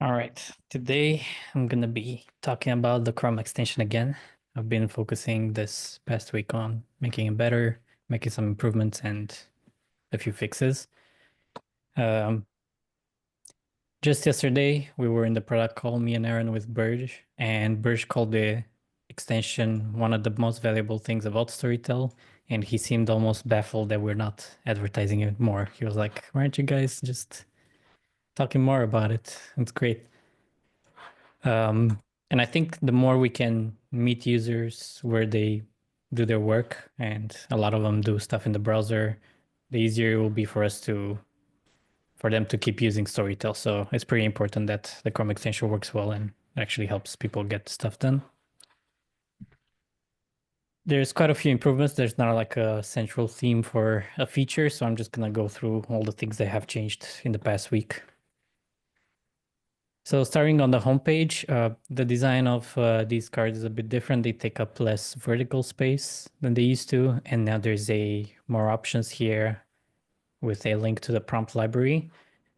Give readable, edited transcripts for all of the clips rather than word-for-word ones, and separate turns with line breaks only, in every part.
All right, today I'm gonna be talking about the Chrome extension again. I've been focusing this past week on making it better, making some improvements and a few fixes. Um, just yesterday, we were in the product call, me and Aaron with Burge, and Burge called the extension one of the most valuable things about Storytell, and he seemed almost baffled that we're not advertising it more. He was like, "Why aren't you guys just talking more about it? It's great." Um, and I think the more we can meet users where they do their work, and a lot of them do stuff in the browser, the easier it will be for them to keep using Storytel. So it's pretty important that the Chrome extension works well and actually helps people get stuff done. There's quite a few improvements. There's not like a central theme for a feature, so I'm just gonna go through all the things that have changed in the past week. So starting on the homepage, the design of these cards is a bit different. They take up less vertical space than they used to, and now there's more options here with a link to the prompt library.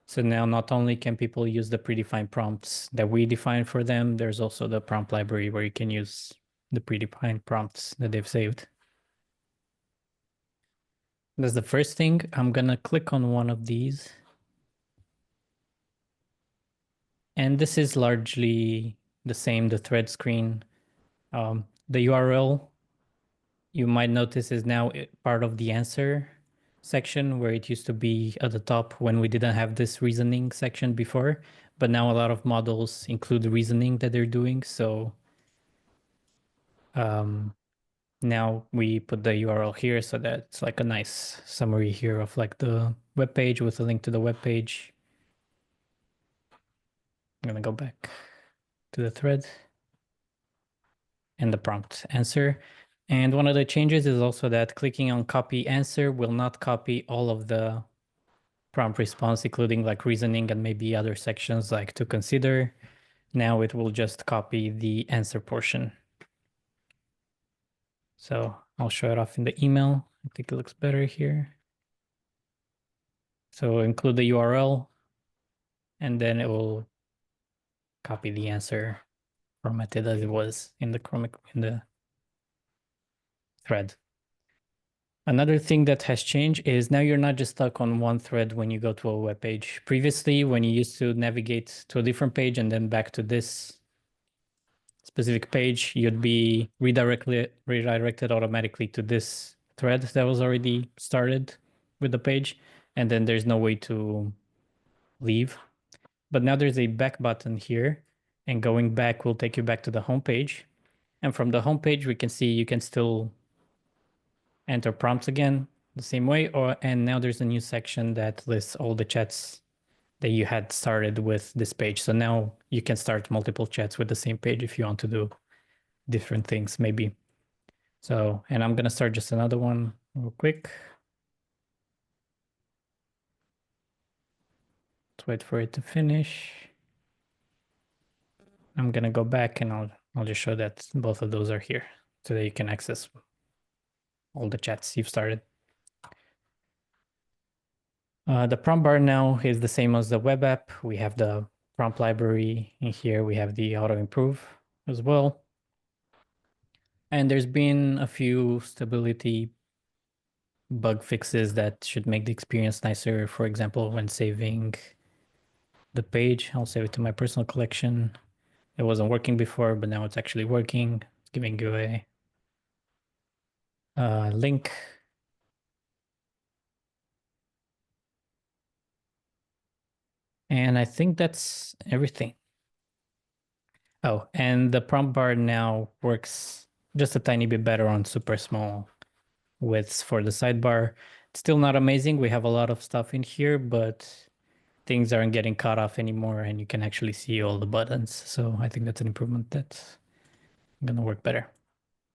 So now not only can people use the predefined prompts that we define for them, there's also the prompt library where you can use the predefined prompts that they've saved. That's the first thing. I'm gonna click on one of these. And this is largely the same, the thread screen. The URL you might notice is now part of the answer section where it used to be at the top when we didn't have this reasoning section before. But now a lot of models include the reasoning that they're doing. So now we put the URL here so that it's like a nice summary here of like the web page with a link to the web page. I'm gonna go back to the thread and the prompt answer. And one of the changes is also that clicking on copy answer will not copy all of the prompt response, including like reasoning and maybe other sections like to consider. Now it will just copy the answer portion. So I'll show it off in the email. I think it looks better here. So include the URL and then it will copy the answer formatted as it was in the thread. Another thing that has changed is now you're not just stuck on one thread when you go to a web page. Previously, when you used to navigate to a different page and then back to this specific page, you'd be redirected automatically to this thread that was already started with the page, and then there's no way to leave. But now there's a back button here, and going back will take you back to the home page. And from the home page, we can see you can still enter prompts again the same way, and now there's a new section that lists all the chats that you had started with this page. So now you can start multiple chats with the same page if you want to do different things maybe. So, and I'm gonna start just another one real quick. Let's wait for it to finish. I'm gonna go back and I'll just show that both of those are here so that you can access all the chats you've started. The prompt bar now is the same as the web app. We have the prompt library in here. We have the auto improve as well. And there's been a few stability bug fixes that should make the experience nicer. For example, when saving the page, I'll save it to my personal collection. It wasn't working before, but now it's actually working. It's giving you a link. And I think that's everything. Oh, and the prompt bar now works just a tiny bit better on super small widths for the sidebar. It's still not amazing. We have a lot of stuff in here, but things aren't getting cut off anymore and you can actually see all the buttons. So I think that's an improvement that's gonna work better.